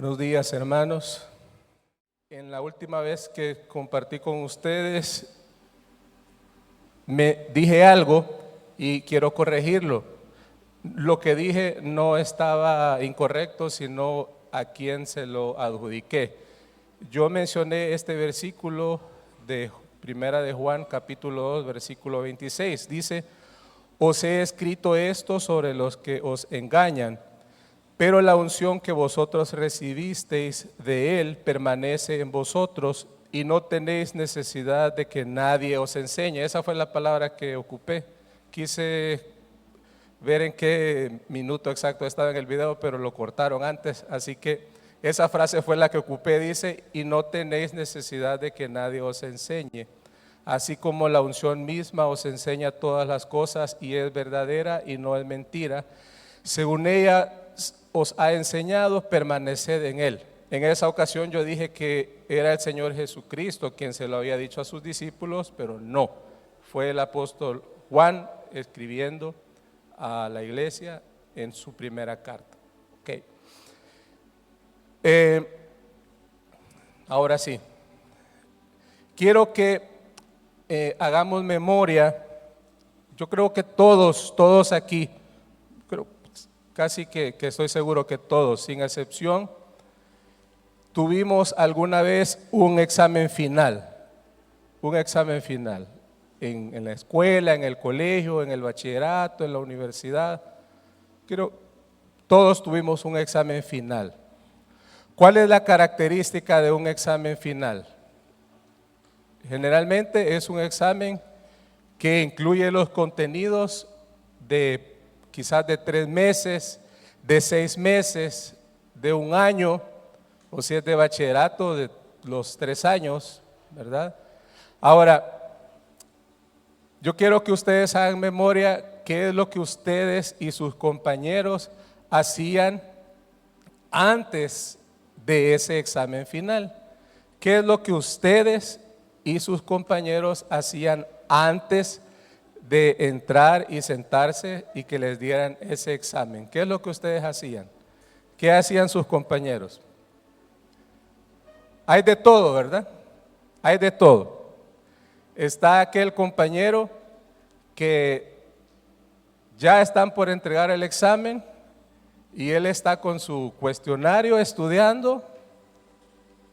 Buenos días, hermanos. En la última vez que compartí con ustedes, me dije algo y quiero corregirlo. Lo que dije no estaba incorrecto, sino a quien se lo adjudiqué. Yo mencioné este versículo de Primera de Juan, capítulo 2, versículo 26. Dice: os he escrito esto sobre los que os engañan, pero la unción que vosotros recibisteis de Él permanece en vosotros y no tenéis necesidad de que nadie os enseñe. Esa fue la palabra que ocupé. Quise ver en qué minuto exacto estaba en el video, pero lo cortaron antes, así que esa frase fue la que ocupé. Dice: y no tenéis necesidad de que nadie os enseñe, así como la unción misma os enseña todas las cosas y es verdadera y no es mentira. Según ella os ha enseñado, permaneced en Él. En esa ocasión yo dije que era el Señor Jesucristo quien se lo había dicho a sus discípulos, pero no, fue el apóstol Juan escribiendo a la iglesia en su primera carta. Okay. Ahora sí, quiero que hagamos memoria. Yo creo que todos aquí, casi que estoy seguro que todos, sin excepción, tuvimos alguna vez un examen final en la escuela, en el colegio, en el bachillerato, en la universidad. Todos tuvimos un examen final. ¿Cuál es la característica de un examen final? Generalmente es un examen que incluye los contenidos de quizás de 3 meses, de 6 meses, de 1 año, o si es de bachillerato, de los 3 años, ¿verdad? Ahora, yo quiero que ustedes hagan memoria qué es lo que ustedes y sus compañeros hacían antes de ese examen final. ¿Qué es lo que ustedes y sus compañeros hacían antes de entrar y sentarse y que les dieran ese examen? ¿Qué es lo que ustedes hacían? ¿Qué hacían sus compañeros? Hay de todo, ¿verdad? Hay de todo. Está aquel compañero que ya están por entregar el examen y él está con su cuestionario estudiando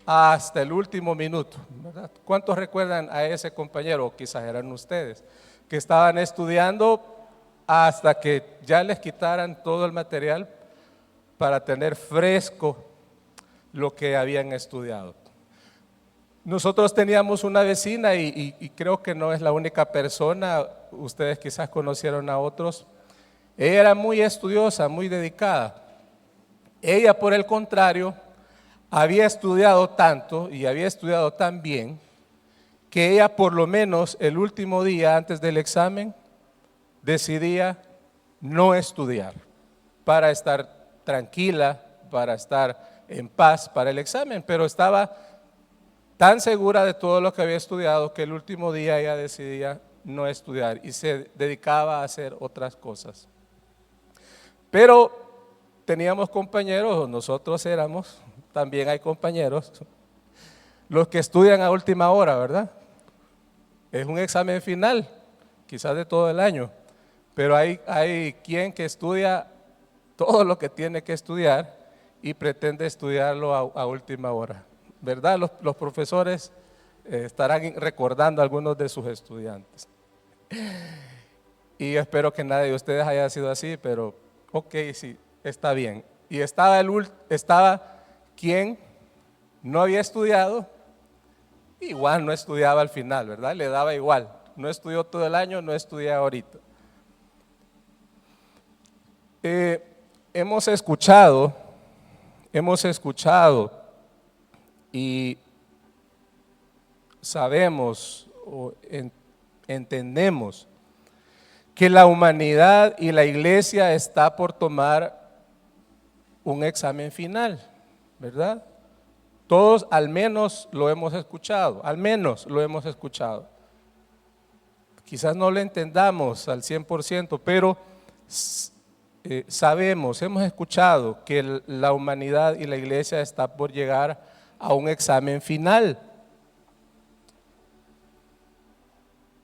hasta el último minuto, ¿verdad? ¿Cuántos recuerdan a ese compañero? O quizás eran ustedes, que estaban estudiando hasta que ya les quitaran todo el material para tener fresco lo que habían estudiado. Nosotros teníamos una vecina y creo que no es la única persona, ustedes quizás conocieron a otros. Ella era muy estudiosa, muy dedicada. Ella, por el contrario, había estudiado tanto y había estudiado tan bien que ella, por lo menos el último día antes del examen, decidía no estudiar para estar tranquila, para estar en paz para el examen, pero estaba tan segura de todo lo que había estudiado que el último día ella decidía no estudiar y se dedicaba a hacer otras cosas. Pero teníamos compañeros, nosotros éramos, también hay compañeros, los que estudian a última hora, ¿verdad? Es un examen final, quizás de todo el año, pero hay quien que estudia todo lo que tiene que estudiar y pretende estudiarlo a última hora, ¿verdad? Los profesores estarán recordando a algunos de sus estudiantes. Y espero que nadie de ustedes haya sido así, pero ok, sí, está bien. Y estaba quien no había estudiado, igual no estudiaba al final, ¿verdad? Le daba igual, no estudió todo el año, no estudia ahorita. Hemos escuchado y sabemos o entendemos que la humanidad y la iglesia está por tomar un examen final, ¿verdad? Todos al menos lo hemos escuchado, Quizás no lo entendamos al 100%, pero sabemos, hemos escuchado que la humanidad y la iglesia está por llegar a un examen final.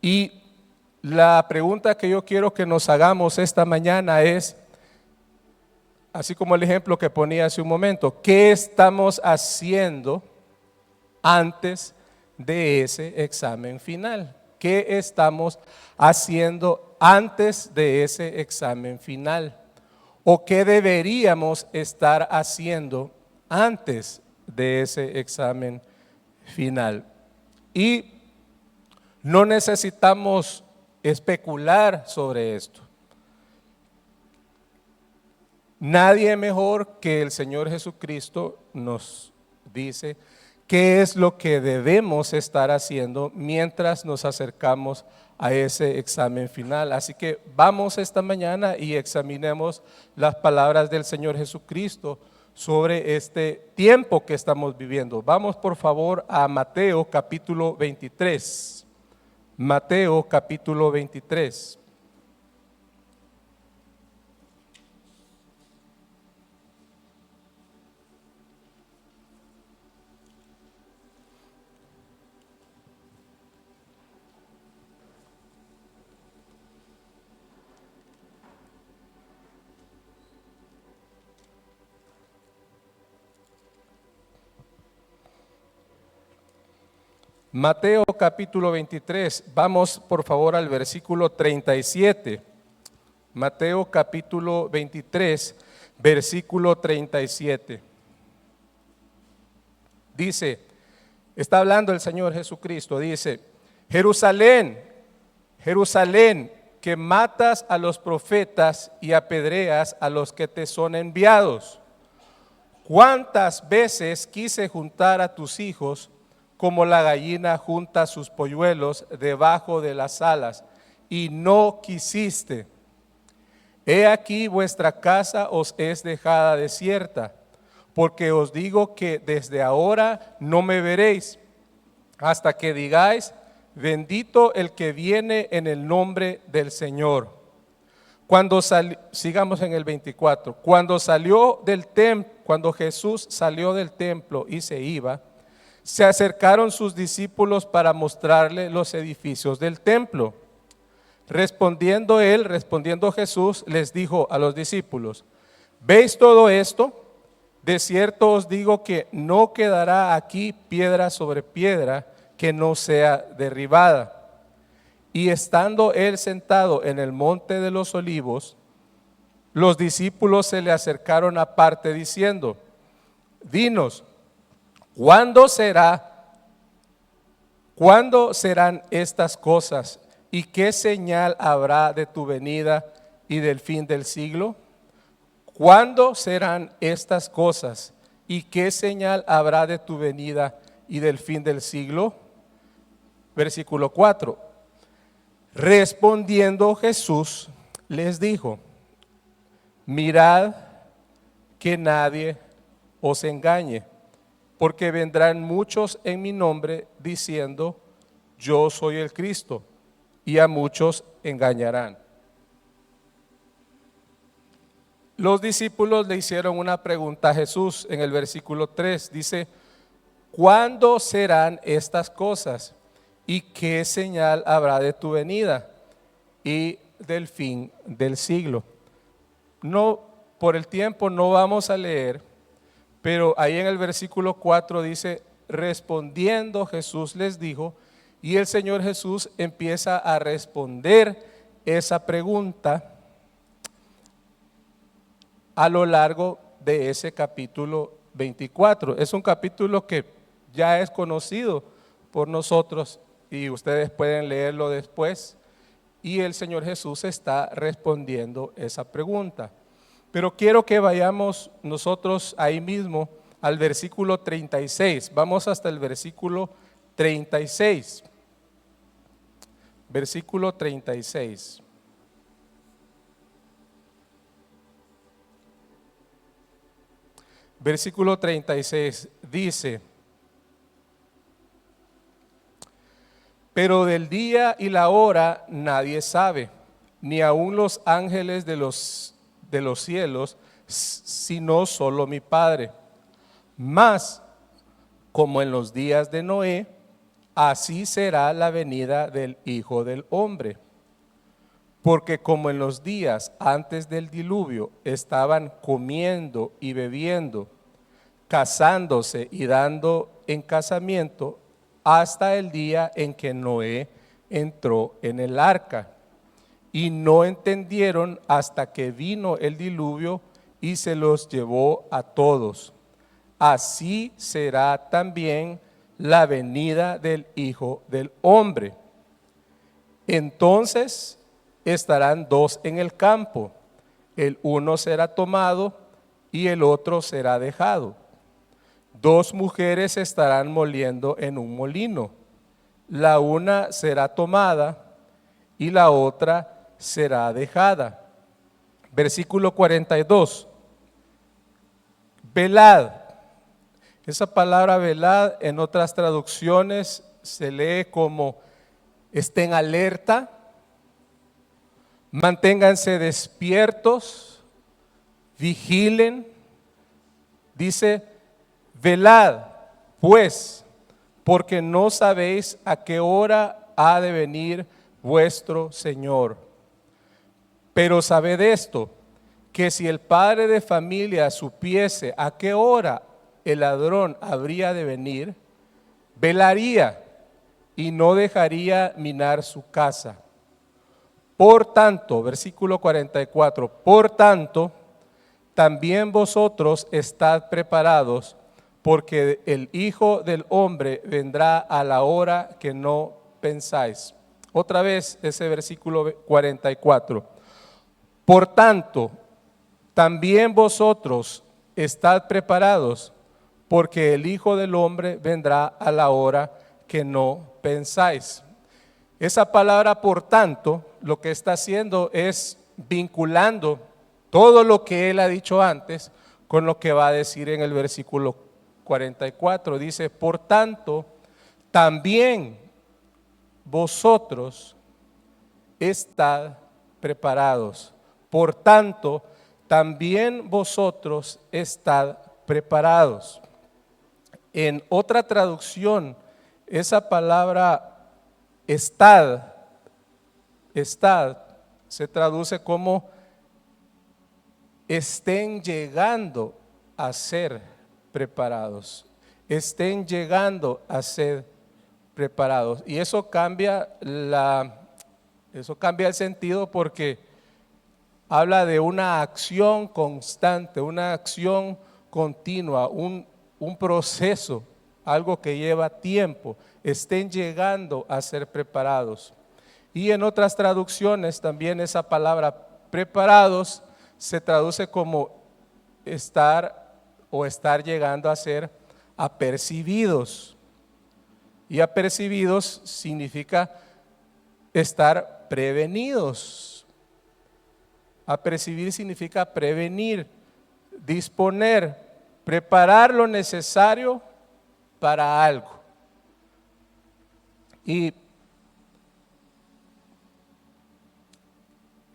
Y la pregunta que yo quiero que nos hagamos esta mañana es, así como el ejemplo que ponía hace un momento, ¿qué estamos haciendo antes de ese examen final? ¿Qué estamos haciendo antes de ese examen final? ¿O qué deberíamos estar haciendo antes de ese examen final? Y no necesitamos especular sobre esto. Nadie mejor que el Señor Jesucristo nos dice qué es lo que debemos estar haciendo mientras nos acercamos a ese examen final. Así que vamos esta mañana y examinemos las palabras del Señor Jesucristo sobre este tiempo que estamos viviendo. Vamos por favor a Mateo capítulo 23. Mateo capítulo 23. Mateo capítulo 23, vamos por favor al versículo 37. Mateo capítulo 23, versículo 37. Dice, está hablando el Señor Jesucristo, dice, Jerusalén, Jerusalén, que matas a los profetas y apedreas a los que te son enviados. ¿Cuántas veces quise juntar a tus hijos como la gallina junta sus polluelos debajo de las alas, y no quisiste? He aquí vuestra casa os es dejada desierta, porque os digo que desde ahora no me veréis, hasta que digáis, bendito el que viene en el nombre del Señor. Sigamos en el 24, cuando Jesús salió del templo y se iba, se acercaron sus discípulos para mostrarle los edificios del templo. Respondiendo Jesús, les dijo a los discípulos, ¿veis todo esto? De cierto os digo que no quedará aquí piedra sobre piedra que no sea derribada. Y estando él sentado en el monte de los olivos, los discípulos se le acercaron aparte diciendo, dinos, ¿cuándo serán estas cosas? ¿Y qué señal habrá de tu venida y del fin del siglo? ¿Cuándo serán estas cosas? ¿Y qué señal habrá de tu venida y del fin del siglo? Versículo 4. Respondiendo Jesús les dijo, mirad que nadie os engañe, porque vendrán muchos en mi nombre diciendo, yo soy el Cristo, y a muchos engañarán. Los discípulos le hicieron una pregunta a Jesús en el versículo 3, dice, ¿cuándo serán estas cosas? ¿Y qué señal habrá de tu venida y del fin del siglo? No, por el tiempo no vamos a leer, pero ahí en el versículo 4 dice, respondiendo Jesús les dijo, y el Señor Jesús empieza a responder esa pregunta a lo largo de ese capítulo 24. Es un capítulo que ya es conocido por nosotros y ustedes pueden leerlo después. Y el Señor Jesús está respondiendo esa pregunta. Pero quiero que vayamos nosotros ahí mismo al versículo 36. Vamos hasta el versículo 36. Versículo 36. Versículo 36 dice, pero del día y la hora nadie sabe, ni aun los ángeles de los cielos, sino solo mi Padre. Mas, como en los días de Noé, así será la venida del Hijo del Hombre. Porque como en los días antes del diluvio estaban comiendo y bebiendo, casándose y dando en casamiento, hasta el día en que Noé entró en el arca. Y no entendieron hasta que vino el diluvio y se los llevó a todos. Así será también la venida del Hijo del Hombre. Entonces estarán dos en el campo, el uno será tomado y el otro será dejado. Dos mujeres estarán moliendo en un molino, la una será tomada y la otra será dejada. Versículo 42. Velad. Esa palabra velad en otras traducciones se lee como estén alerta, manténganse despiertos, vigilen. Dice, velad pues, porque no sabéis a qué hora ha de venir vuestro Señor. Pero sabed esto, que si el padre de familia supiese a qué hora el ladrón habría de venir, velaría y no dejaría minar su casa. Por tanto, versículo 44, por tanto, también vosotros estad preparados, porque el Hijo del Hombre vendrá a la hora que no pensáis. Otra vez ese versículo 44. Por tanto, también vosotros estad preparados, porque el Hijo del Hombre vendrá a la hora que no pensáis. Esa palabra por tanto, lo que está haciendo es vinculando todo lo que él ha dicho antes con lo que va a decir en el versículo 44. Dice, por tanto, también vosotros estad preparados. Por tanto, también vosotros estad preparados. En otra traducción, esa palabra estad se traduce como estén llegando a ser preparados. Estén llegando a ser preparados. Y eso cambia el sentido, porque habla de una acción constante, una acción continua, un proceso, algo que lleva tiempo. Estén llegando a ser preparados. Y en otras traducciones también esa palabra preparados se traduce como estar llegando a ser apercibidos. Y apercibidos significa estar prevenidos. Apercibir significa prevenir, disponer, preparar lo necesario para algo. Y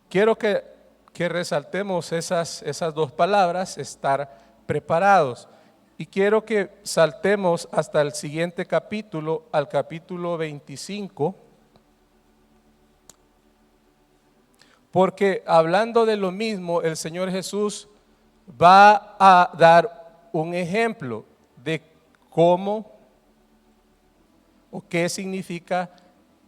quiero que resaltemos esas dos palabras, estar preparados. Y quiero que saltemos hasta el siguiente capítulo, al capítulo 25, porque hablando de lo mismo, el Señor Jesús va a dar un ejemplo de cómo o qué significa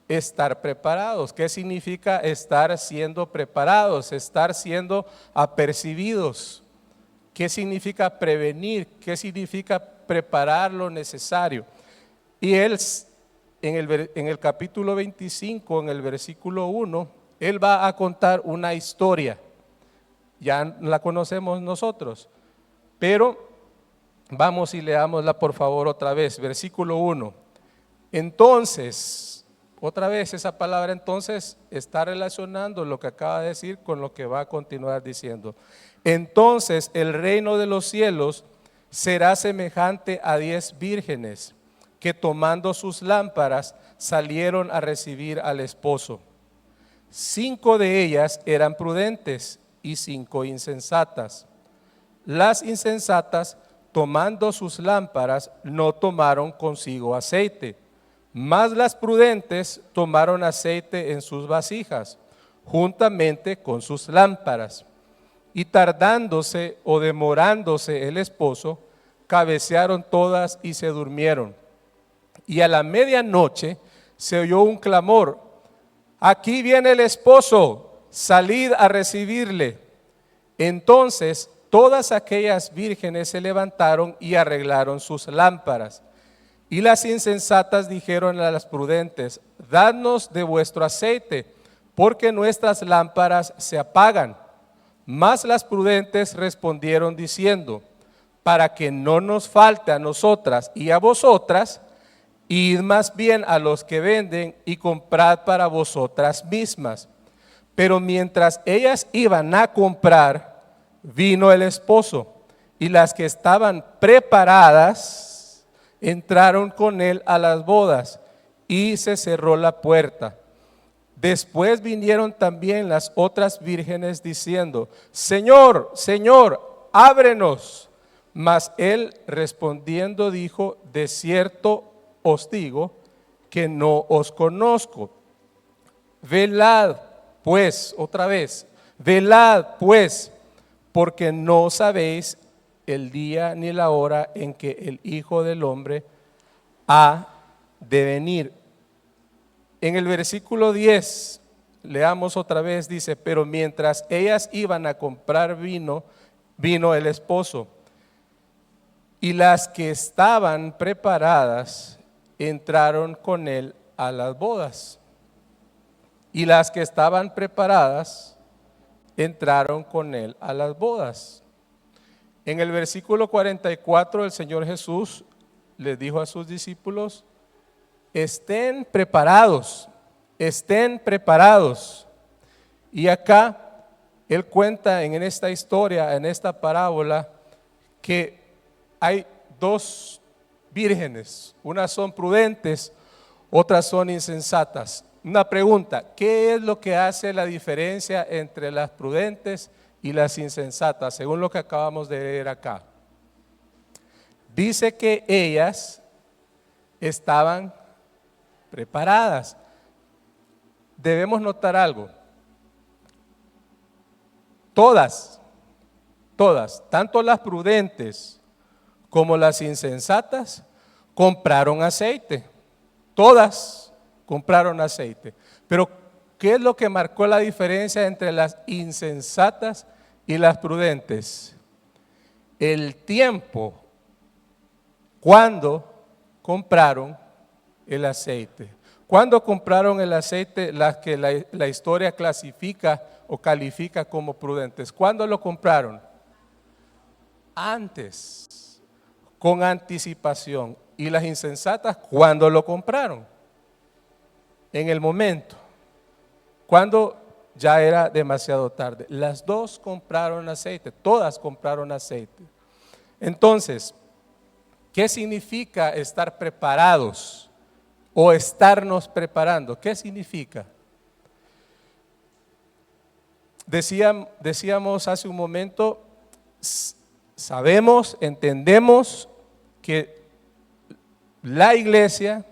estar preparados, qué significa estar siendo preparados, estar siendo apercibidos, qué significa prevenir, qué significa preparar lo necesario. Y él en el capítulo 25, en el versículo 1, él va a contar una historia. Ya la conocemos nosotros, pero vamos y leámosla por favor otra vez. Versículo 1. Entonces, otra vez esa palabra entonces está relacionando lo que acaba de decir con lo que va a continuar diciendo. Entonces el reino de los cielos será semejante a 10 vírgenes que tomando sus lámparas salieron a recibir al esposo. 5 de ellas eran prudentes y 5 insensatas. Las insensatas, tomando sus lámparas, no tomaron consigo aceite, mas las prudentes tomaron aceite en sus vasijas, juntamente con sus lámparas. Y tardándose o demorándose el esposo, cabecearon todas y se durmieron. Y a la medianoche se oyó un clamor: aquí viene el esposo, salid a recibirle. Entonces todas aquellas vírgenes se levantaron y arreglaron sus lámparas. Y las insensatas dijeron a las prudentes: dadnos de vuestro aceite, porque nuestras lámparas se apagan. Mas las prudentes respondieron diciendo: para que no nos falte a nosotras y a vosotras, id más bien a los que venden y comprad para vosotras mismas. Pero mientras ellas iban a comprar, vino el esposo, y las que estaban preparadas entraron con él a las bodas, y se cerró la puerta. Después vinieron también las otras vírgenes diciendo: Señor, Señor, ábrenos. Mas él respondiendo dijo: de cierto os digo que no os conozco. Velad pues, otra vez, velad pues, porque no sabéis el día ni la hora en que el Hijo del Hombre ha de venir. En el versículo 10, leamos otra vez, dice: pero mientras ellas iban a comprar vino, vino el esposo. Y las que estaban preparadas entraron con él a las bodas. Y las que estaban preparadas entraron con él a las bodas. En el versículo 44 el Señor Jesús les dijo a sus discípulos: estén preparados, estén preparados. Y acá él cuenta en esta historia, en esta parábola, que hay dos vírgenes, unas son prudentes, otras son insensatas. Una pregunta: ¿qué es lo que hace la diferencia entre las prudentes y las insensatas? Según lo que acabamos de leer acá, dice que ellas estaban preparadas. Debemos notar algo: todas, tanto las prudentes como las insensatas compraron aceite. Todas compraron aceite. Pero ¿qué es lo que marcó la diferencia entre las insensatas y las prudentes? El tiempo cuando compraron el aceite. ¿Cuándo compraron el aceite las que la historia clasifica o califica como prudentes? ¿Cuándo lo compraron? Antes, con anticipación. ¿Y las insensatas cuándo lo compraron? En el momento, cuando ya era demasiado tarde. Las dos compraron aceite, todas compraron aceite. Entonces, ¿qué significa estar preparados o estarnos preparando? ¿Qué significa? Decíamos hace un momento, sabemos, entendemos que la iglesia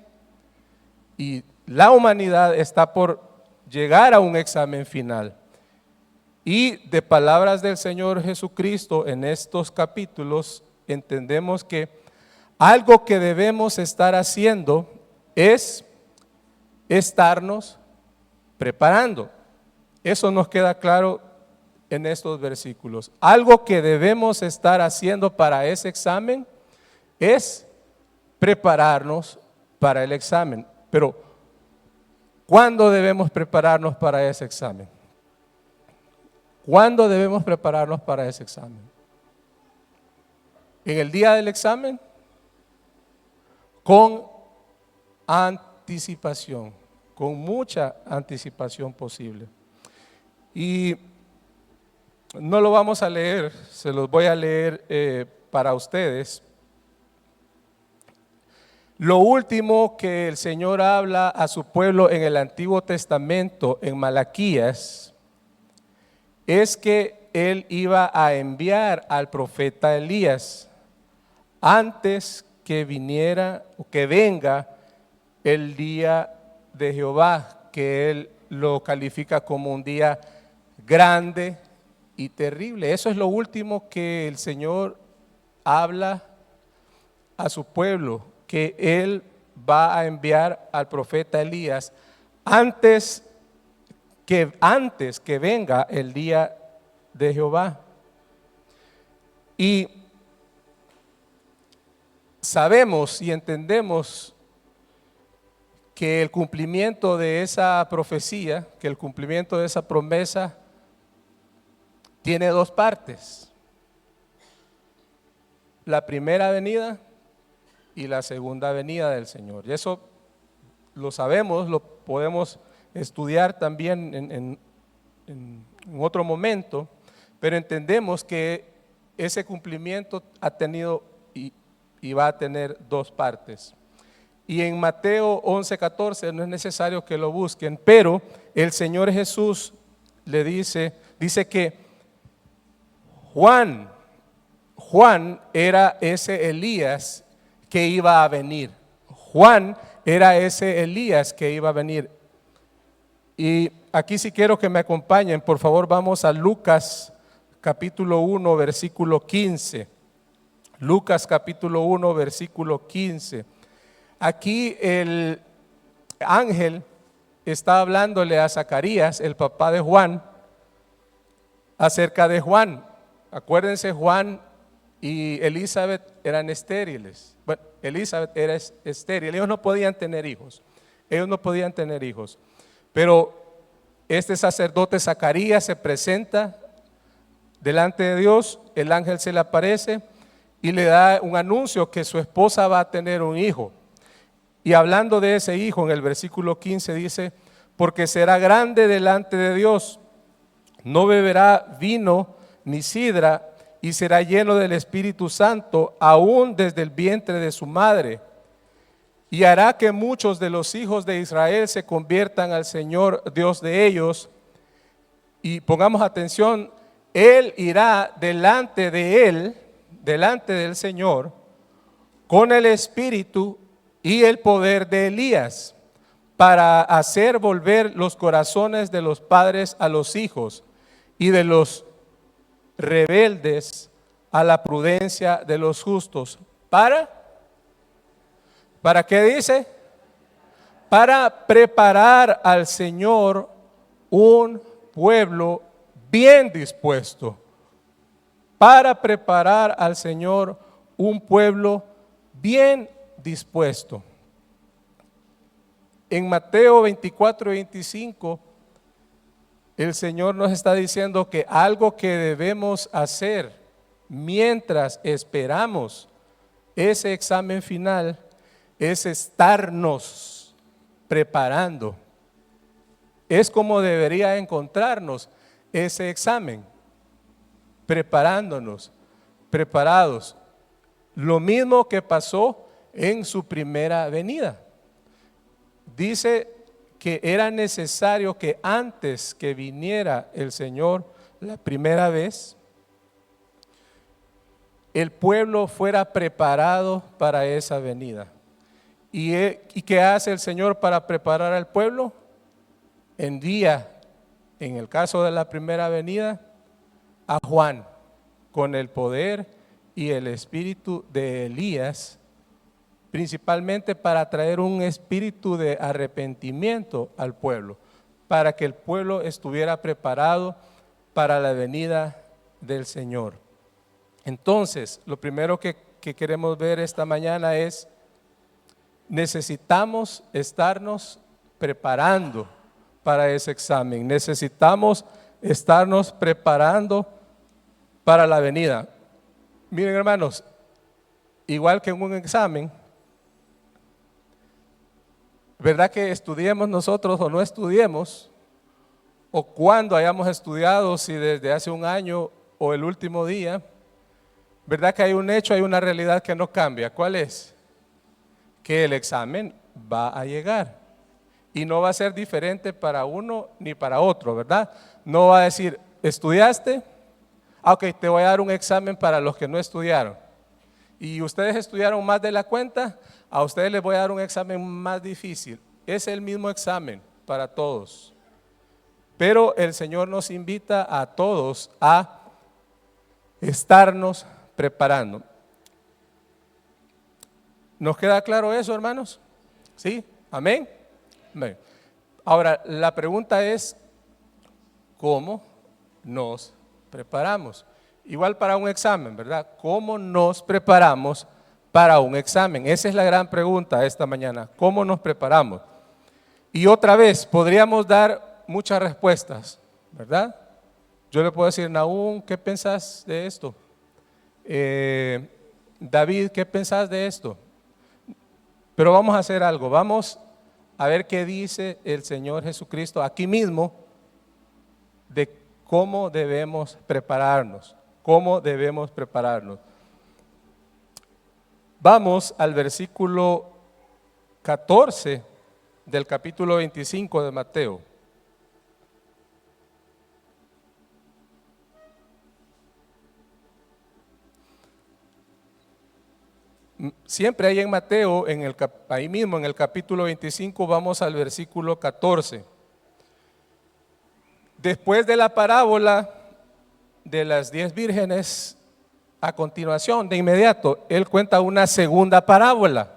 y la humanidad está por llegar a un examen final. Y de palabras del Señor Jesucristo en estos capítulos entendemos que algo que debemos estar haciendo es estarnos preparando. Eso nos queda claro en estos versículos. Algo que debemos estar haciendo para ese examen es prepararnos para el examen. Pero ¿cuándo debemos prepararnos para ese examen? ¿Cuándo debemos prepararnos para ese examen? ¿En el día del examen? Con anticipación, con mucha anticipación posible. Y no lo vamos a leer, se los voy a leer para ustedes. Lo último que el Señor habla a su pueblo en el Antiguo Testamento, en Malaquías, es que él iba a enviar al profeta Elías antes que viniera o que venga el día de Jehová, que él lo califica como un día grande y terrible. Eso es lo último que el Señor habla a su pueblo, que él va a enviar al profeta Elías antes que venga el día de Jehová. Y sabemos y entendemos que el cumplimiento de esa profecía, que el cumplimiento de esa promesa tiene dos partes: la primera venida y la segunda venida del Señor. Y eso lo sabemos, lo podemos estudiar también en otro momento, pero entendemos que ese cumplimiento ha tenido y va a tener dos partes. Y en Mateo 11:14 no es necesario que lo busquen, pero el Señor Jesús le dice que Juan era ese Elías que iba a venir. Juan era ese Elías que iba a venir. Y aquí sí quiero que me acompañen, por favor, vamos a Lucas capítulo 1, versículo 15. Lucas capítulo 1, versículo 15. Aquí el ángel está hablándole a Zacarías, el papá de Juan, acerca de Juan. Acuérdense, Juan y Elizabeth eran estériles. Bueno, Elizabeth era estéril, ellos no podían tener hijos. Pero este sacerdote Zacarías se presenta delante de Dios, el ángel se le aparece y le da un anuncio que su esposa va a tener un hijo. Y hablando de ese hijo, en el versículo 15 dice: porque será grande delante de Dios, no beberá vino ni sidra, y será lleno del Espíritu Santo, aún desde el vientre de su madre. Y hará que muchos de los hijos de Israel se conviertan al Señor Dios de ellos. Y pongamos atención, Él irá delante del Señor, con el espíritu y el poder de Elías, para hacer volver los corazones de los padres a los hijos y de los rebeldes a la prudencia de los justos. ¿Para qué dice? Para preparar al Señor un pueblo bien dispuesto. Para preparar al Señor un pueblo bien dispuesto. En Mateo 24:25, el Señor nos está diciendo que algo que debemos hacer mientras esperamos ese examen final es estarnos preparando. Es como debería encontrarnos ese examen, preparándonos, preparados. Lo mismo que pasó en su primera venida. Dice que era necesario que antes que viniera el Señor la primera vez, el pueblo fuera preparado para esa venida. ¿Y qué hace el Señor para preparar al pueblo? Envía, en el caso de la primera venida, a Juan con el poder y el espíritu de Elías, principalmente para traer un espíritu de arrepentimiento al pueblo, para que el pueblo estuviera preparado para la venida del Señor. Entonces, lo primero que queremos ver esta mañana es: necesitamos estarnos preparando para ese examen, necesitamos estarnos preparando para la venida. Miren, hermanos, igual que en un examen, ¿verdad que estudiemos nosotros o no estudiemos, o cuando hayamos estudiado, si desde hace un año o el último día, verdad que hay un hecho, hay una realidad que no cambia? ¿Cuál es? Que el examen va a llegar y no va a ser diferente para uno ni para otro, ¿verdad? No va a decir: ¿estudiaste? Ah, ok, te voy a dar un examen para los que no estudiaron. Y ustedes estudiaron más de la cuenta, a ustedes les voy a dar un examen más difícil. Es el mismo examen para todos. Pero el Señor nos invita a todos a estarnos preparando. ¿Nos queda claro eso, hermanos? ¿Sí? ¿Amén? Amén. Ahora, la pregunta es, ¿cómo nos preparamos? Igual para un examen, ¿verdad? ¿Cómo nos preparamos para un examen? Esa es la gran pregunta esta mañana. ¿Cómo nos preparamos? Y otra vez, podríamos dar muchas respuestas, ¿verdad? Yo le puedo decir, Nahum, ¿qué pensás de esto? David, ¿qué pensás de esto? Pero vamos a hacer algo, vamos a ver qué dice el Señor Jesucristo aquí mismo de cómo debemos prepararnos, cómo debemos prepararnos. Vamos al versículo 14 del capítulo 25 de Mateo. Siempre ahí en Mateo, ahí mismo en el capítulo 25, vamos al versículo 14. Después de la parábola de las 10 vírgenes, a continuación, de inmediato, él cuenta una segunda parábola.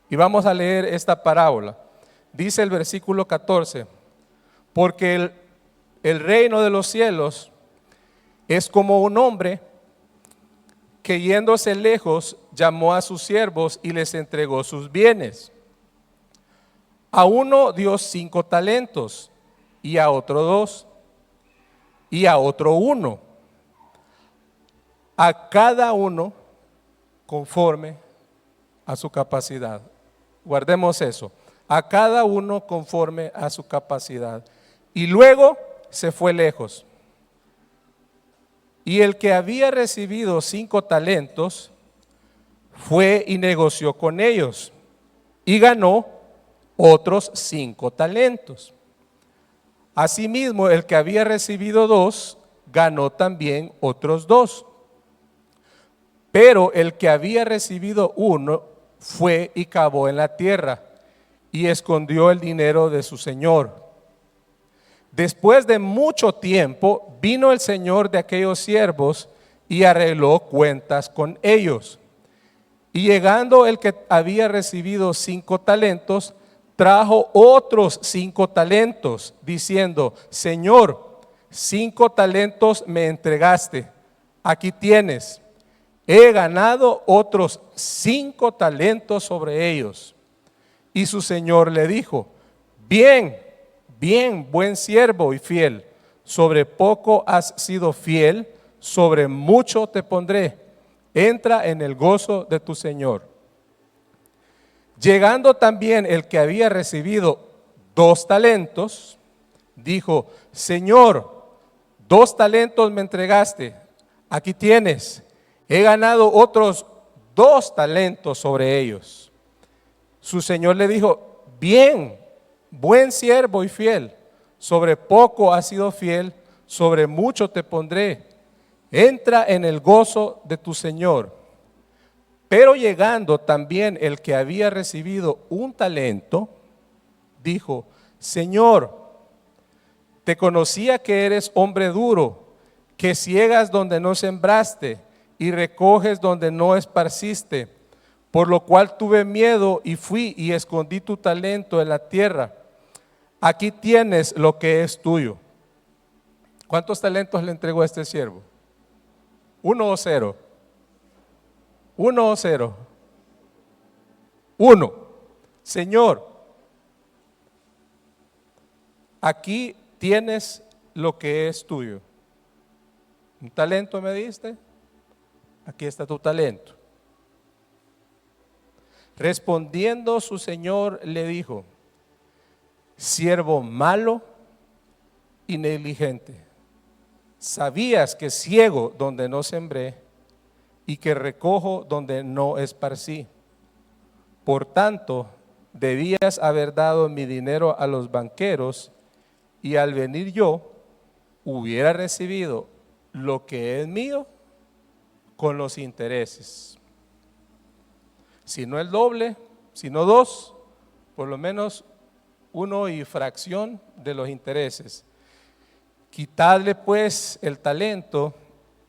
Y vamos a leer esta parábola. Dice el versículo 14, porque el reino de los cielos es como un hombre que yéndose lejos llamó a sus siervos y les entregó sus bienes. A uno dio 5 talentos, y a otro 2, y a otro 1, a cada uno conforme a su capacidad. Guardemos eso, a cada uno conforme a su capacidad. Y luego se fue lejos. Y el que había recibido 5 talentos fue y negoció con ellos y ganó otros 5 talentos. Asimismo, el que había recibido 2 ganó también otros 2. Pero el que había recibido 1 fue y cavó en la tierra y escondió el dinero de su señor. Después de mucho tiempo vino el señor de aquellos siervos y arregló cuentas con ellos. Y llegando el que había recibido 5 talentos, trajo otros 5 talentos, diciendo: Señor, 5 talentos me entregaste, aquí tienes. He ganado otros 5 talentos sobre ellos. Y su señor le dijo: Bien, bien, buen siervo y fiel. Sobre poco has sido fiel, sobre mucho te pondré. Entra en el gozo de tu señor. Llegando también el que había recibido 2 talentos, dijo: Señor, 2 talentos me entregaste, aquí tienes. He ganado otros 2 talentos sobre ellos. Su señor le dijo: Bien, buen siervo y fiel, sobre poco has sido fiel, sobre mucho te pondré. Entra en el gozo de tu señor. Pero llegando también el que había recibido 1 talento, dijo: Señor, te conocía que eres hombre duro, que ciegas donde no sembraste y recoges donde no esparciste, por lo cual tuve miedo y fui y escondí tu talento en la tierra. Aquí tienes lo que es tuyo. ¿Cuántos talentos le entregó a este siervo? 1 o 0. 1 o 0. 1. Señor, aquí tienes lo que es tuyo. ¿Un talento me diste? Aquí está tu talento. Respondiendo su señor le dijo: Siervo malo y negligente, sabías que ciego donde no sembré y que recojo donde no esparcí. Por tanto, debías haber dado mi dinero a los banqueros, y al venir yo hubiera recibido lo que es mío con los intereses. Si no el doble, si no 2, por lo menos 1 y fracción de los intereses. Quitadle pues el talento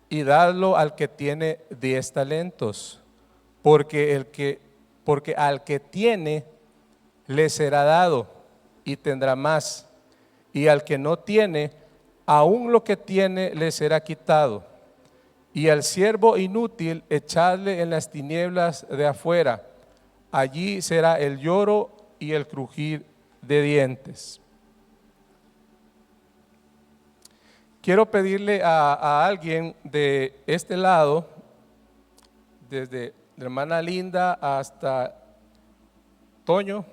y dadlo al que tiene 10 talentos, porque al que tiene le será dado y tendrá más, y al que no tiene, aún lo que tiene le será quitado. Y al siervo inútil echadle en las tinieblas de afuera, allí será el lloro y el crujir de dientes. Quiero pedirle a alguien de este lado, desde la hermana Linda hasta Toño,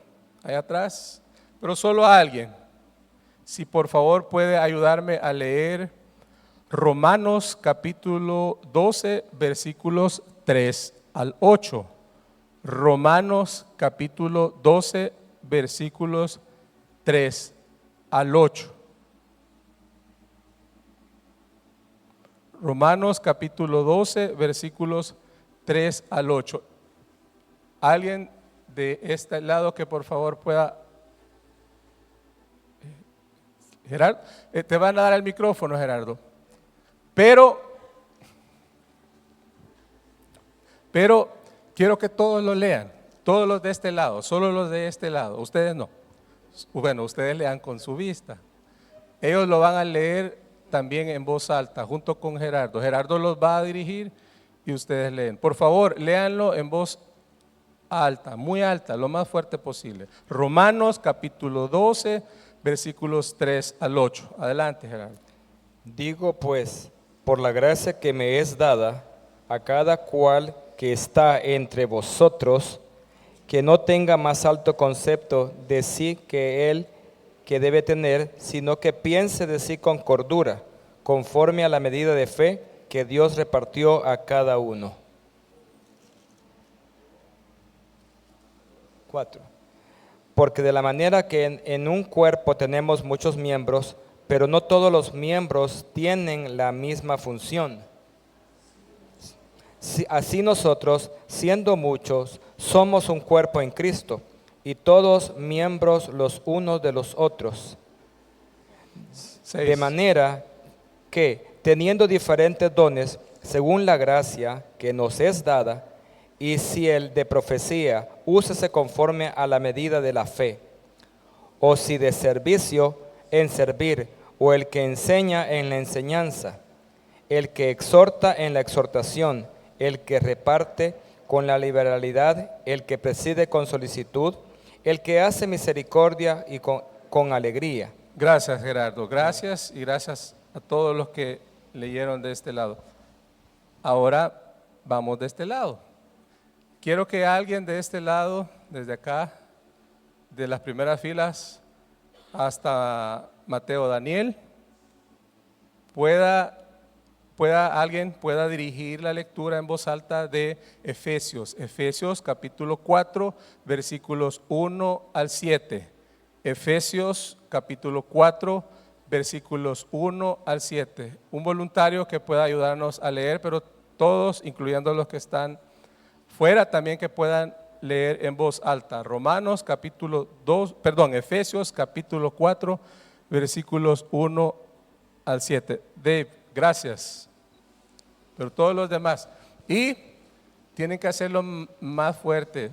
allá atrás, pero solo a alguien, si por favor puede ayudarme a leer Romanos capítulo 12, versículos 3 al 8. Romanos capítulo 12, versículos 3 al 8. Romanos capítulo 12, versículos 3 al 8. Alguien de este lado que por favor pueda. Gerardo, te van a dar el micrófono, Gerardo. Pero quiero que todos lo lean, todos los de este lado, solo los de este lado, ustedes no. Bueno, ustedes lean con su vista. Ellos lo van a leer también en voz alta, junto con Gerardo. Gerardo los va a dirigir y ustedes leen. Por favor, léanlo en voz alta, muy alta, lo más fuerte posible. Romanos capítulo 12, versículos 3 al 8. Adelante, Gerardo. Digo pues, por la gracia que me es dada, a cada cual que está entre vosotros, que no tenga más alto concepto de sí que él que debe tener, sino que piense de sí con cordura, conforme a la medida de fe que Dios repartió a cada uno. 4. Porque de la manera que en un cuerpo tenemos muchos miembros, pero no todos los miembros tienen la misma función. Así nosotros, siendo muchos, somos un cuerpo en Cristo, y todos miembros los unos de los otros. 6. De manera que, teniendo diferentes dones, según la gracia que nos es dada, y si el de profecía, úsese conforme a la medida de la fe, o si de servicio, en servir, o el que enseña en la enseñanza, el que exhorta en la exhortación, el que reparte con la liberalidad, el que preside con solicitud, el que hace misericordia y con alegría. Gracias, Gerardo. Gracias y gracias a todos los que leyeron de este lado. Ahora vamos de este lado. Quiero que alguien de este lado, desde acá, de las primeras filas hasta Mateo Daniel, alguien pueda dirigir la lectura en voz alta de Efesios capítulo 4, versículos 1 al 7. Efesios capítulo 4, versículos 1 al 7. Un voluntario que pueda ayudarnos a leer, pero todos, incluyendo los que están fuera, también que puedan leer en voz alta. Efesios capítulo 4, versículos 1 al 7. Dave, gracias. Pero todos los demás. Y tienen que hacerlo más fuerte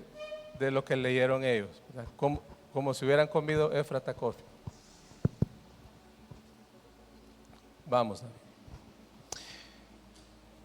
de lo que leyeron ellos. Como si hubieran comido Efrata Coffee. Vamos.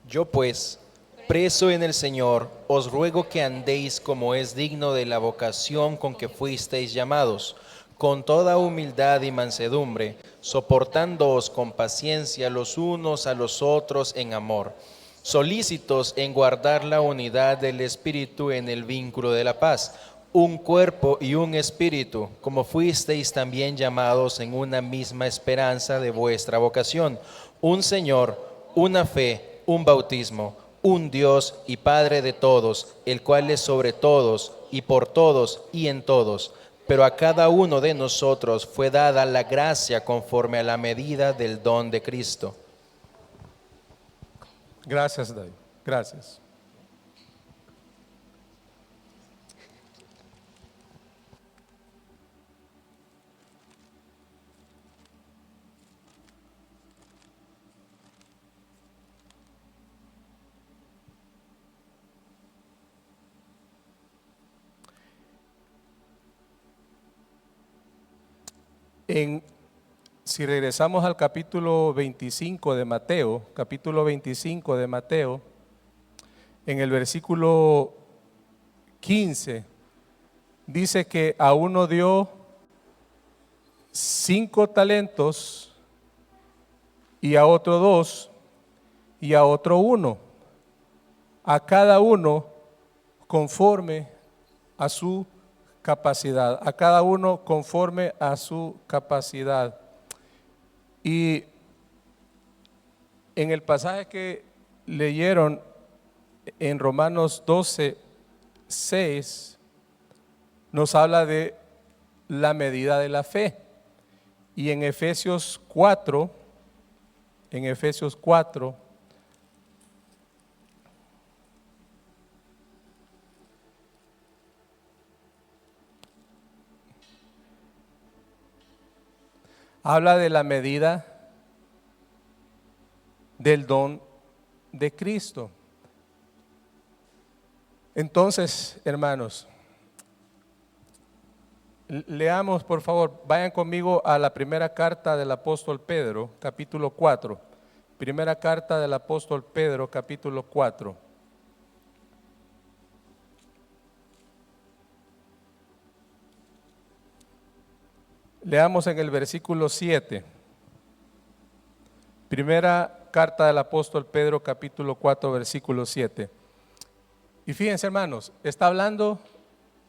Yo pues, preso en el Señor, os ruego que andéis como es digno de la vocación con que fuisteis llamados, con toda humildad y mansedumbre, soportándoos con paciencia los unos a los otros en amor, solícitos en guardar la unidad del Espíritu en el vínculo de la paz, un cuerpo y un espíritu, como fuisteis también llamados en una misma esperanza de vuestra vocación, un Señor, una fe, un bautismo, un Dios y Padre de todos, el cual es sobre todos y por todos y en todos. Pero a cada uno de nosotros fue dada la gracia conforme a la medida del don de Cristo. Gracias, David. Gracias. Si regresamos al capítulo 25 de Mateo, en el versículo 15, dice que a uno dio 5 talentos, y a otro 2, y a otro 1, a cada uno conforme a su capacidad, a cada uno conforme a su capacidad. Y en el pasaje que leyeron en Romanos 12:6, nos habla de la medida de la fe. Y en Efesios 4, habla de la medida del don de Cristo. Entonces, hermanos, leamos, por favor, vayan conmigo a la primera carta del apóstol Pedro, capítulo 4. Primera carta del apóstol Pedro, capítulo 4. Leamos en el versículo 7. Primera carta del apóstol Pedro, capítulo 4, versículo 7. Y fíjense, hermanos, está hablando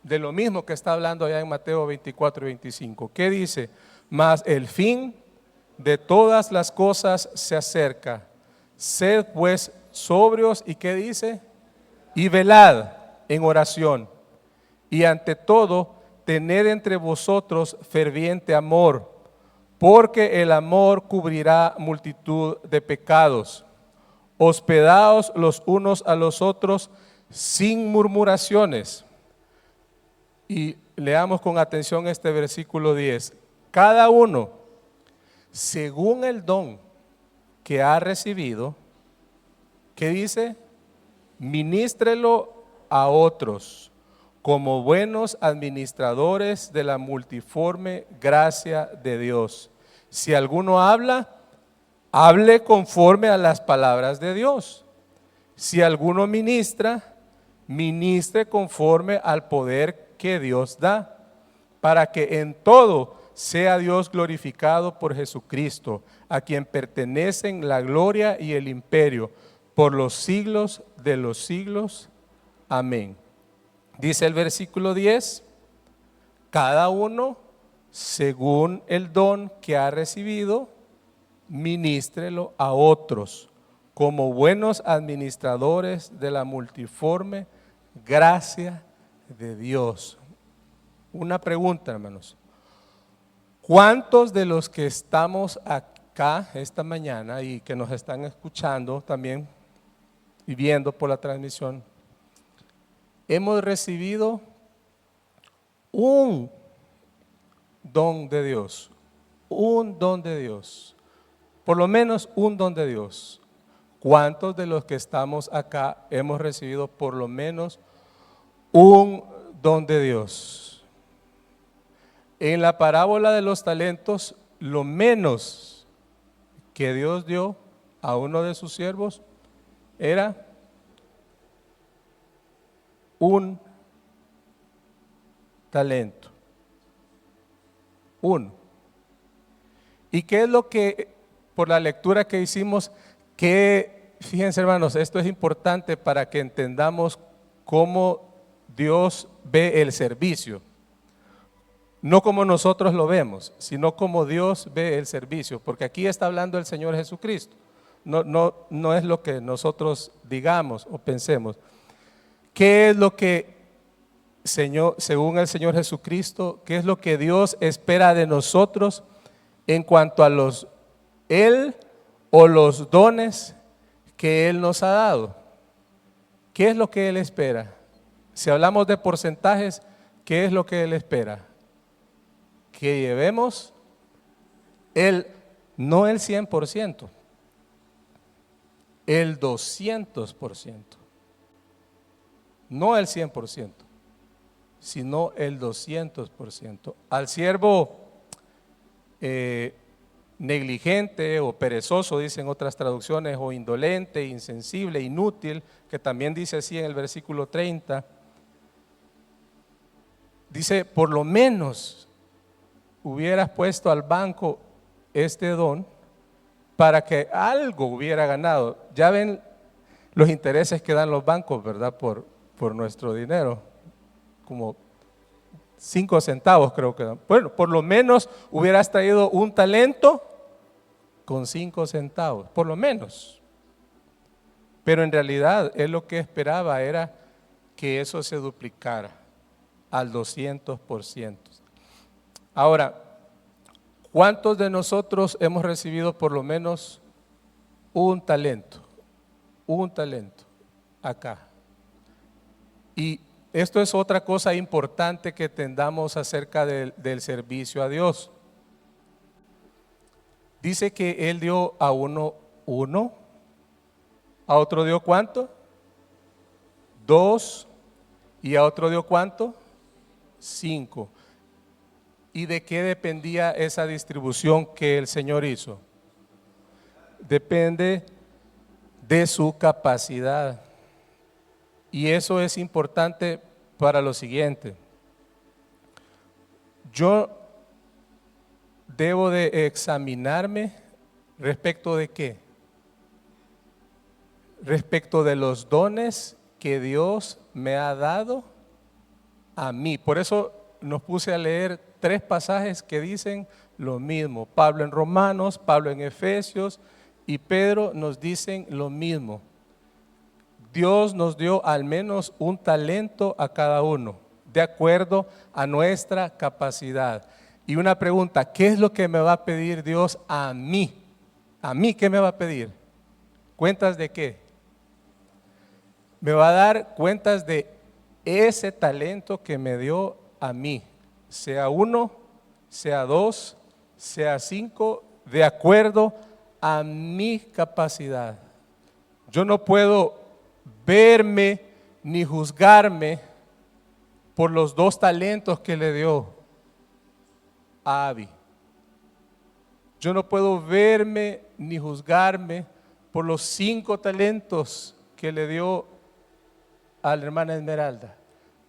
de lo mismo que está hablando allá en Mateo 24 y 25. ¿Qué dice? Mas el fin de todas las cosas se acerca. Sed pues sobrios, ¿y qué dice? Y velad en oración. Y ante todo, tened entre vosotros ferviente amor, porque el amor cubrirá multitud de pecados. Hospedaos los unos a los otros sin murmuraciones. Y leamos con atención este versículo 10. Cada uno, según el don que ha recibido, ¿qué dice? Ministrelo a otros como buenos administradores de la multiforme gracia de Dios. Si alguno habla, hable conforme a las palabras de Dios. Si alguno ministra, ministre conforme al poder que Dios da, para que en todo sea Dios glorificado por Jesucristo, a quien pertenecen la gloria y el imperio por los siglos de los siglos. Amén. Dice el versículo 10, cada uno según el don que ha recibido, ministrelo a otros como buenos administradores de la multiforme gracia de Dios. Una pregunta, hermanos. ¿Cuántos de los que estamos acá esta mañana y que nos están escuchando también y viendo por la transmisión, hemos recibido un don de Dios? Un don de Dios. Por lo menos un don de Dios. ¿Cuántos de los que estamos acá hemos recibido por lo menos un don de Dios? En la parábola de los talentos, lo menos que Dios dio a uno de sus siervos era un talento. Uno. ¿Y qué es lo que, por la lectura que hicimos, que, fíjense, hermanos, esto es importante para que entendamos cómo Dios ve el servicio? No como nosotros lo vemos, sino como Dios ve el servicio, porque aquí está hablando el Señor Jesucristo. No es lo que nosotros digamos o pensemos. ¿Qué es lo que, según el Señor Jesucristo, qué es lo que Dios espera de nosotros en cuanto a Él o los dones que Él nos ha dado. ¿Qué es lo que Él espera? Si hablamos de porcentajes, ¿qué es lo que Él espera? Que llevemos no el 100%, el 200%. No el 100%, sino el 200%. Al siervo negligente o perezoso, dicen otras traducciones, o indolente, insensible, inútil, que también dice así en el versículo 30, dice, por lo menos hubieras puesto al banco este don para que algo hubiera ganado. Ya ven los intereses que dan los bancos, ¿verdad? Por nuestro dinero, como 5 centavos creo que dan. Bueno, por lo menos hubieras traído un talento con 5 centavos, por lo menos. Pero en realidad él lo que esperaba era que eso se duplicara al 200%. Ahora, ¿cuántos de nosotros hemos recibido por lo menos un talento? Un talento acá. Y esto es otra cosa importante que entendamos acerca del servicio a Dios. Dice que Él dio a uno, a otro dio ¿cuánto? 2, y a otro dio ¿cuánto? 5. ¿Y de qué dependía esa distribución que el Señor hizo? Depende de su capacidad. Y eso es importante para lo siguiente. Yo debo de examinarme respecto de qué. Respecto de los dones que Dios me ha dado a mí. Por eso nos puse a leer 3 pasajes que dicen lo mismo. Pablo en Romanos, Pablo en Efesios y Pedro nos dicen lo mismo. Dios nos dio al menos un talento a cada uno, de acuerdo a nuestra capacidad. Y una pregunta, ¿qué es lo que me va a pedir Dios a mí? ¿A mí qué me va a pedir? ¿Cuentas de qué? Me va a dar cuentas de ese talento que me dio a mí, sea 1, sea 2, sea 5, de acuerdo a mi capacidad. Yo no puedo verme ni juzgarme por los 2 talentos que le dio a Abby. Yo no puedo verme ni juzgarme por los 5 talentos que le dio a la hermana Esmeralda.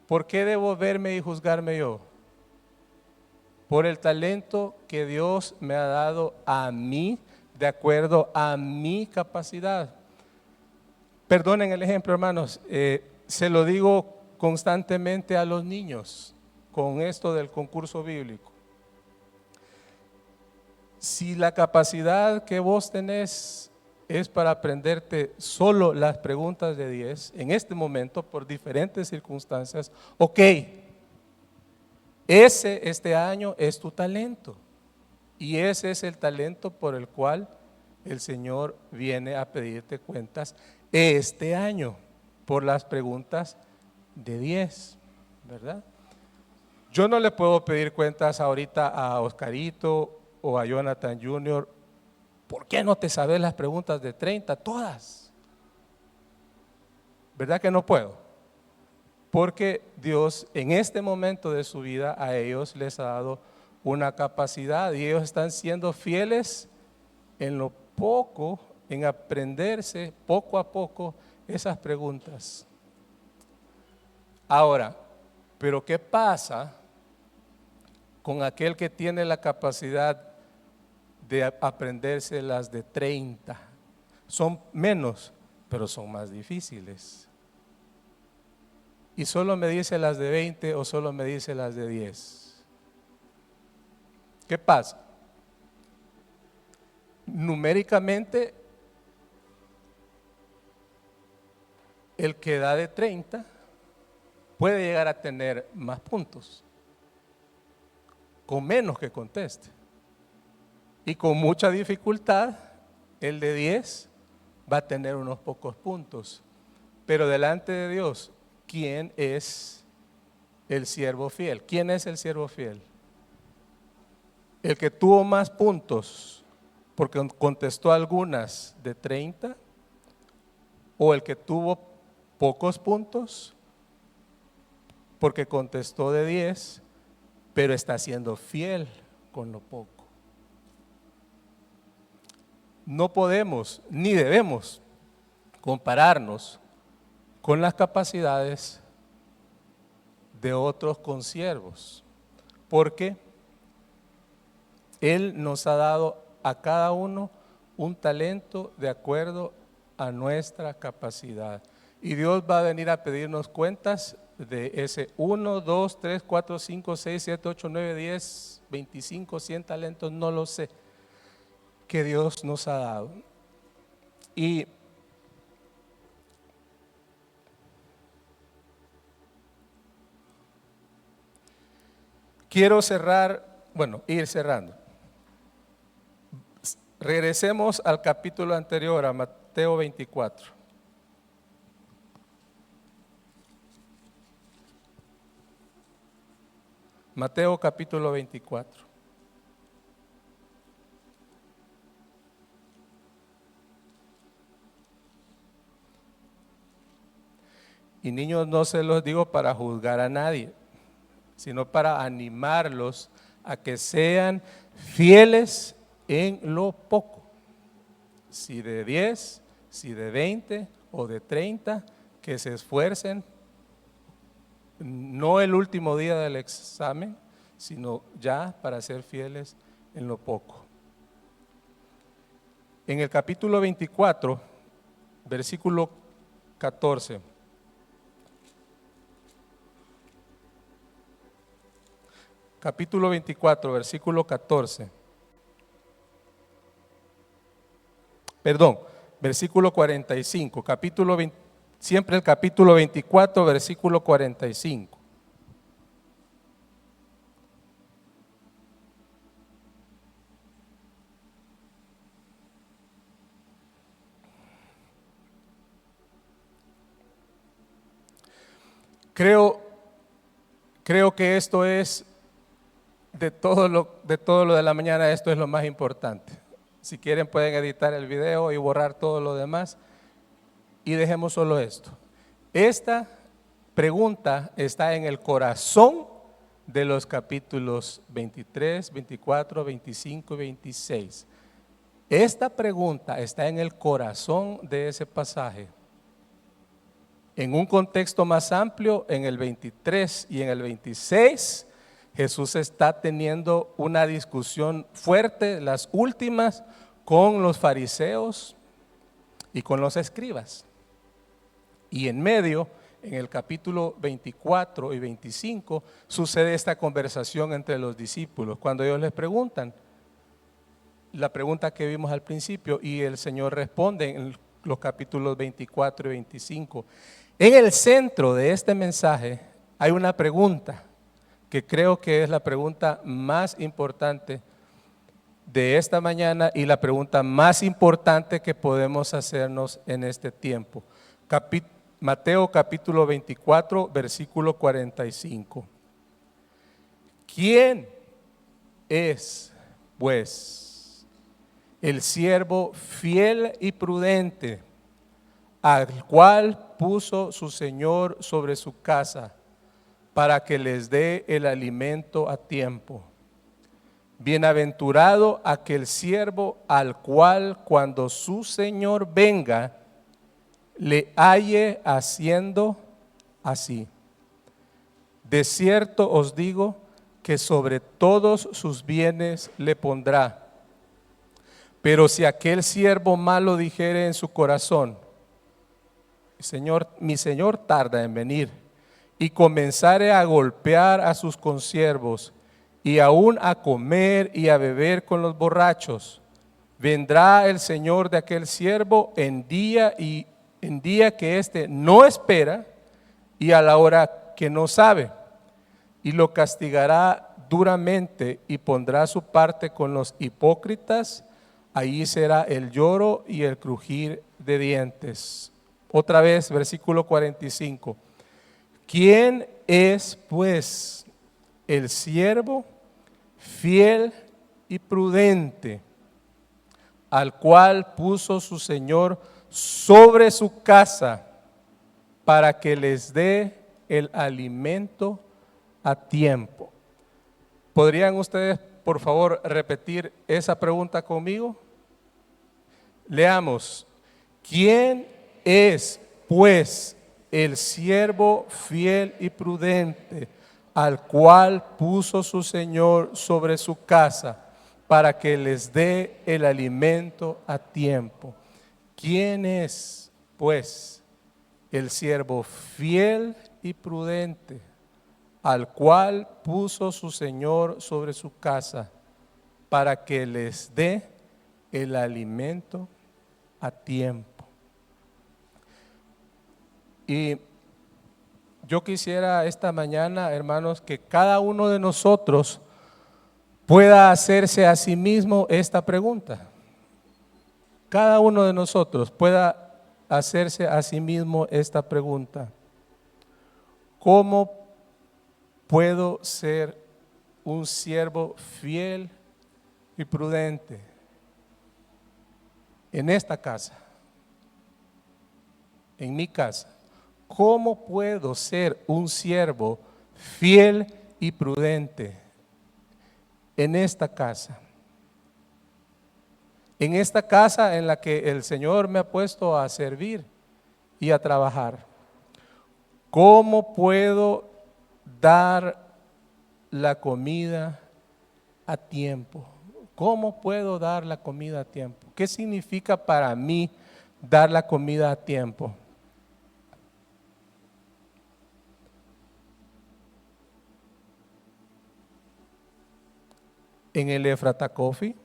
¿Por qué debo verme y juzgarme yo? Por el talento que Dios me ha dado a mí, de acuerdo a mi capacidad. Perdonen el ejemplo, hermanos, se lo digo constantemente a los niños con esto del concurso bíblico. Si la capacidad que vos tenés es para aprenderte solo las preguntas de 10, en este momento, por diferentes circunstancias, ok, este año es tu talento. Y ese es el talento por el cual el Señor viene a pedirte cuentas este año, por las preguntas de 10, ¿verdad? Yo no le puedo pedir cuentas ahorita a Oscarito o a Jonathan Jr., ¿por qué no te sabes las preguntas de 30? Todas. ¿Verdad que no puedo? Porque Dios en este momento de su vida a ellos les ha dado una capacidad y ellos están siendo fieles en lo poco, en aprenderse poco a poco esas preguntas. Ahora, ¿pero qué pasa con aquel que tiene la capacidad de aprenderse las de 30? Son menos, pero son más difíciles. Y solo me dice las de 20 o solo me dice las de 10. ¿Qué pasa? Numéricamente, el que da de 30 puede llegar a tener más puntos, con menos que conteste. Y con mucha dificultad, el de 10 va a tener unos pocos puntos. Pero delante de Dios, ¿quién es el siervo fiel? ¿Quién es el siervo fiel? El que tuvo más puntos porque contestó algunas de 30, o el que tuvo pocos puntos porque contestó de 10, pero está siendo fiel con lo poco. No podemos ni debemos compararnos con las capacidades de otros consiervos, porque Él nos ha dado a cada uno un talento de acuerdo a nuestra capacidad. Y Dios va a venir a pedirnos cuentas de ese 1, 2, 3, 4, 5, 6, 7, 8, 9, 10, 25, 100 talentos, no lo sé, que Dios nos ha dado. Y quiero ir cerrando. Regresemos al capítulo anterior, a Mateo 24. Mateo capítulo 24. Y niños, no se los digo para juzgar a nadie, sino para animarlos a que sean fieles en lo poco. Si de 10, si de 20 o de 30, que se esfuercen, no el último día del examen, sino ya para ser fieles en lo poco. En el capítulo 24, versículo 14. Capítulo 24, versículo 14. Perdón, versículo 45. Siempre el capítulo 24, versículo 45. Creo que esto es de todo lo de la mañana, esto es lo más importante. Si quieren pueden editar el video y borrar todo lo demás y dejemos solo esto. Esta pregunta está en el corazón de los capítulos 23, 24, 25 y 26. Esta pregunta está en el corazón de ese pasaje. En un contexto más amplio, en el 23 y en el 26, Jesús está teniendo una discusión fuerte, las últimas, con los fariseos y con los escribas. Y en medio, en el capítulo 24 y 25, sucede esta conversación entre los discípulos, cuando ellos les preguntan la pregunta que vimos al principio, y el Señor responde en los capítulos 24 y 25. En el centro de este mensaje hay una pregunta que creo que es la pregunta más importante de esta mañana y la pregunta más importante que podemos hacernos en este tiempo. Mateo capítulo 24, versículo 45. ¿Quién es, pues, el siervo fiel y prudente al cual puso su Señor sobre su casa para que les dé el alimento a tiempo? Bienaventurado aquel siervo al cual cuando su Señor venga le halle haciendo así. De cierto os digo que sobre todos sus bienes le pondrá. Pero si aquel siervo malo dijere en su corazón, mi Señor tarda en venir, y comenzare a golpear a sus consiervos, y aún a comer y a beber con los borrachos, vendrá el Señor de aquel siervo en día que éste no espera y a la hora que no sabe, y lo castigará duramente y pondrá su parte con los hipócritas. Ahí será el lloro y el crujir de dientes. Otra vez, versículo 45. ¿Quién es pues el siervo fiel y prudente, al cual puso su Señor sobre su casa para que les dé el alimento a tiempo? ¿Podrían ustedes, por favor, repetir esa pregunta conmigo? Leamos. ¿Quién es, pues, el siervo fiel y prudente, al cual puso su Señor sobre su casa, para que les dé el alimento a tiempo? ¿Quién es, pues, el siervo fiel y prudente, al cual puso su Señor sobre su casa, para que les dé el alimento a tiempo? Y yo quisiera esta mañana, hermanos, que cada uno de nosotros pueda hacerse a sí mismo esta pregunta. Cada uno de nosotros pueda hacerse a sí mismo esta pregunta. ¿Cómo puedo ser un siervo fiel y prudente en esta casa, en mi casa? ¿Cómo puedo ser un siervo fiel y prudente en esta casa? En esta casa en la que el Señor me ha puesto a servir y a trabajar. ¿Cómo puedo dar la comida a tiempo? ¿Cómo puedo dar la comida a tiempo? ¿Qué significa para mí dar la comida a tiempo? En el Efrata Coffee,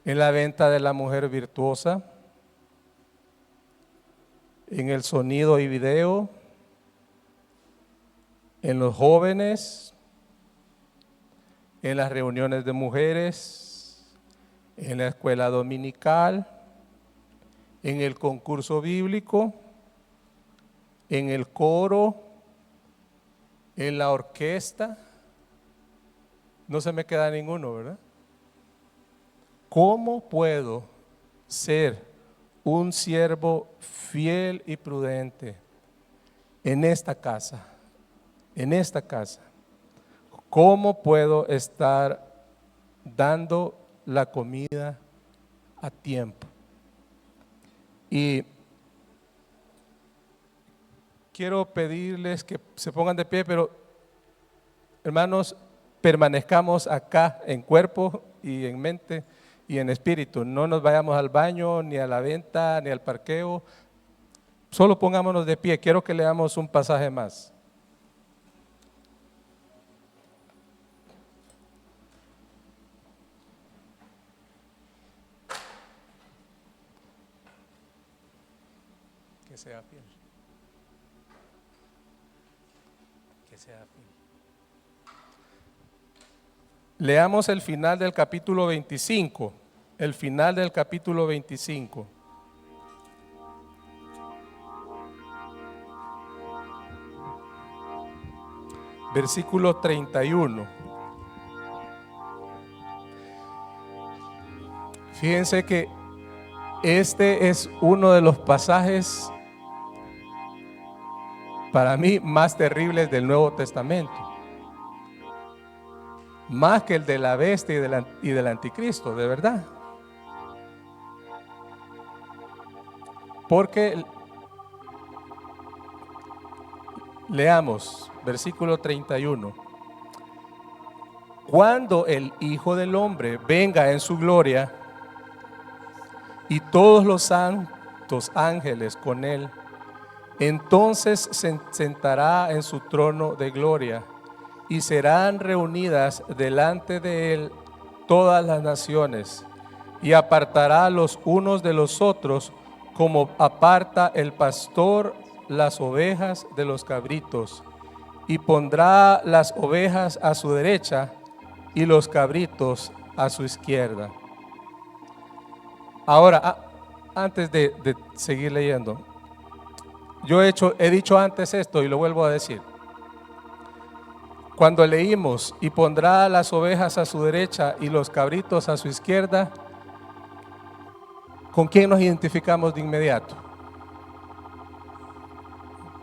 en la venta de la mujer virtuosa, en el sonido y video, en los jóvenes, en las reuniones de mujeres, en la escuela dominical, en el concurso bíblico, en el coro, en la orquesta. No se me queda ninguno, ¿verdad? ¿Cómo puedo ser un siervo fiel y prudente en esta casa? En esta casa. ¿Cómo puedo estar dando la comida a tiempo? Y quiero pedirles que se pongan de pie, pero hermanos, permanezcamos acá en cuerpo y en mente y en espíritu. No nos vayamos al baño, ni a la venta, ni al parqueo. Solo pongámonos de pie. Quiero que leamos un pasaje más. Que sea fiel. Que sea fiel. Leamos el final del capítulo 25. El final del capítulo 25. Versículo 31. Fíjense que este es uno de los pasajes para mí más terribles del Nuevo Testamento. Más que el de la bestia y del anticristo, de verdad. Porque leamos versículo 31. Cuando el Hijo del Hombre venga en su gloria y todos los santos ángeles con él, entonces se sentará en su trono de gloria y serán reunidas delante de él todas las naciones, y apartará los unos de los otros, como aparta el pastor las ovejas de los cabritos, y pondrá las ovejas a su derecha y los cabritos a su izquierda. Ahora, antes de seguir leyendo, yo he dicho antes esto y lo vuelvo a decir. Cuando leímos, y pondrá las ovejas a su derecha y los cabritos a su izquierda, ¿con quién nos identificamos de inmediato?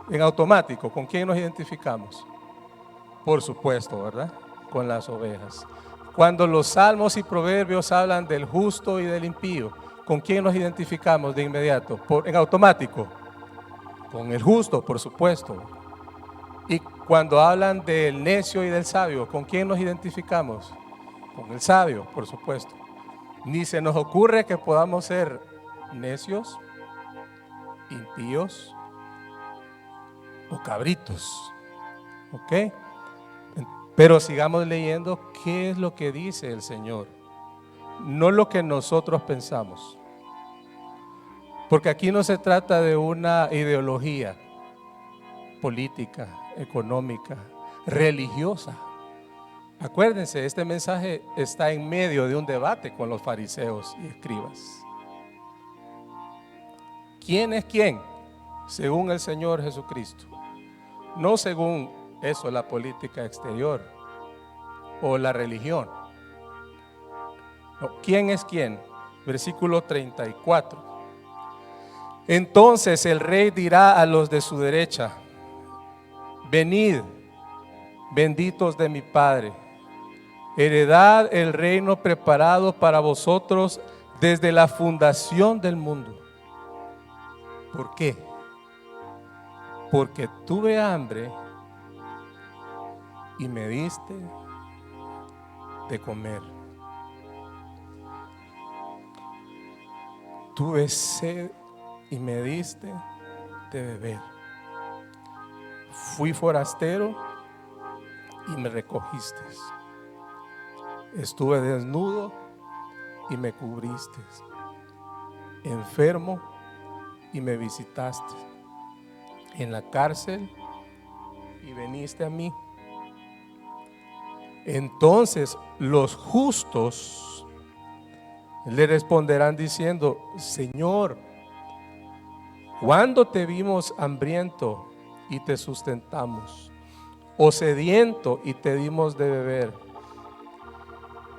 En automático, ¿con quién nos identificamos? Por supuesto, ¿verdad? Con las ovejas. Cuando los salmos y proverbios hablan del justo y del impío, ¿con quién nos identificamos de inmediato? En automático. Con el justo, por supuesto. Y cuando hablan del necio y del sabio, ¿con quién nos identificamos? Con el sabio, por supuesto. Ni se nos ocurre que podamos ser necios, impíos o cabritos. ¿Ok? Pero sigamos leyendo qué es lo que dice el Señor, no lo que nosotros pensamos. Porque aquí no se trata de una ideología política, económica, religiosa. Acuérdense, este mensaje está en medio de un debate con los fariseos y escribas. ¿Quién es quién? Según el Señor Jesucristo. No según eso, la política exterior o la religión. No, ¿quién es quién? Versículo 34. Entonces el rey dirá a los de su derecha: venid, benditos de mi Padre, heredad el reino preparado para vosotros desde la fundación del mundo. ¿Por qué? Porque tuve hambre y me diste de comer. Tuve sed y me diste de beber. Fui forastero y me recogiste. Estuve desnudo y me cubriste. Enfermo y me visitaste. En la cárcel y viniste a mí. Entonces los justos le responderán diciendo: Señor, ¿cuándo te vimos hambriento y te sustentamos, o sediento y te dimos de beber?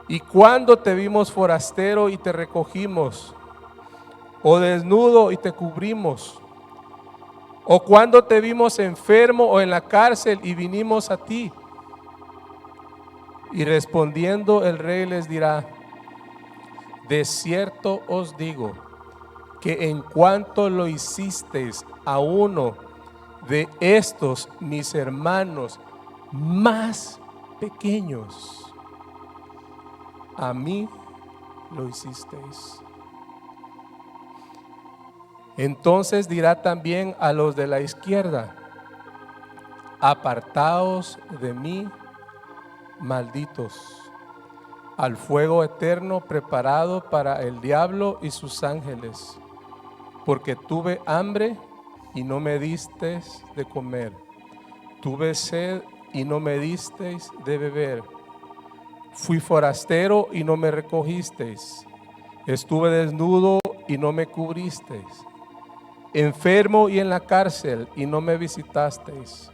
¿Y cuándo te vimos forastero y te recogimos, o desnudo y te cubrimos? ¿O cuándo te vimos enfermo o en la cárcel y vinimos a ti? Y respondiendo el rey les dirá: de cierto os digo que en cuanto lo hicisteis a uno de estos mis hermanos más pequeños, a mí lo hicisteis. Entonces dirá también a los de la izquierda: apartaos de mí, malditos, al fuego eterno preparado para el diablo y sus ángeles, porque tuve hambre y no me disteis de comer, tuve sed y no me disteis de beber, fui forastero y no me recogisteis, estuve desnudo y no me cubristeis, enfermo y en la cárcel y no me visitasteis.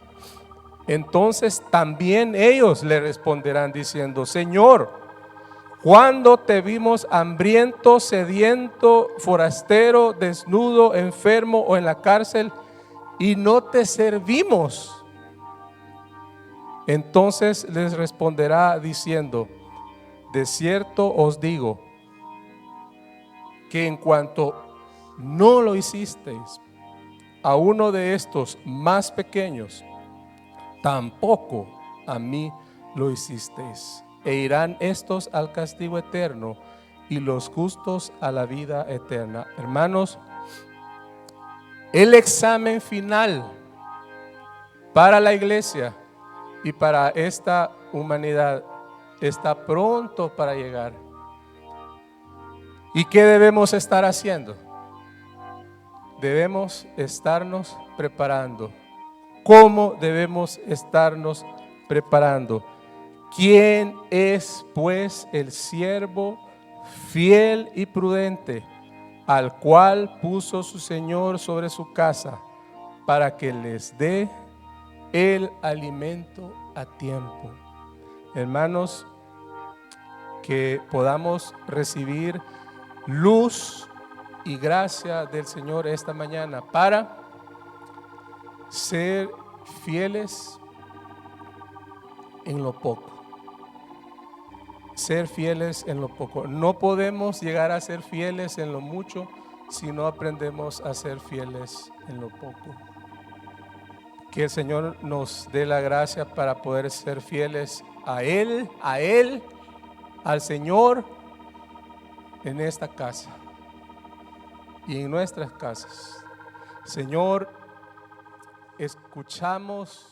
Entonces también ellos le responderán diciendo: Señor, ¿cuándo te vimos hambriento, sediento, forastero, desnudo, enfermo o en la cárcel y no te servimos? Entonces les responderá diciendo: de cierto os digo que en cuanto no lo hicisteis a uno de estos más pequeños, tampoco a mí lo hicisteis. E irán estos al castigo eterno y los justos a la vida eterna. Hermanos, el examen final para la iglesia y para esta humanidad está pronto para llegar. ¿Y qué debemos estar haciendo? Debemos estarnos preparando. ¿Cómo debemos estarnos preparando? ¿Quién es pues el siervo fiel y prudente al cual puso su Señor sobre su casa, para que les dé el alimento a tiempo. Hermanos, que podamos recibir luz y gracia del Señor esta mañana para ser fieles en lo poco. Ser fieles en lo poco. No podemos llegar a ser fieles en lo mucho si no aprendemos a ser fieles en lo poco. Que el Señor nos dé la gracia para poder ser fieles a Él, al Señor en esta casa y en nuestras casas. Señor, escuchamos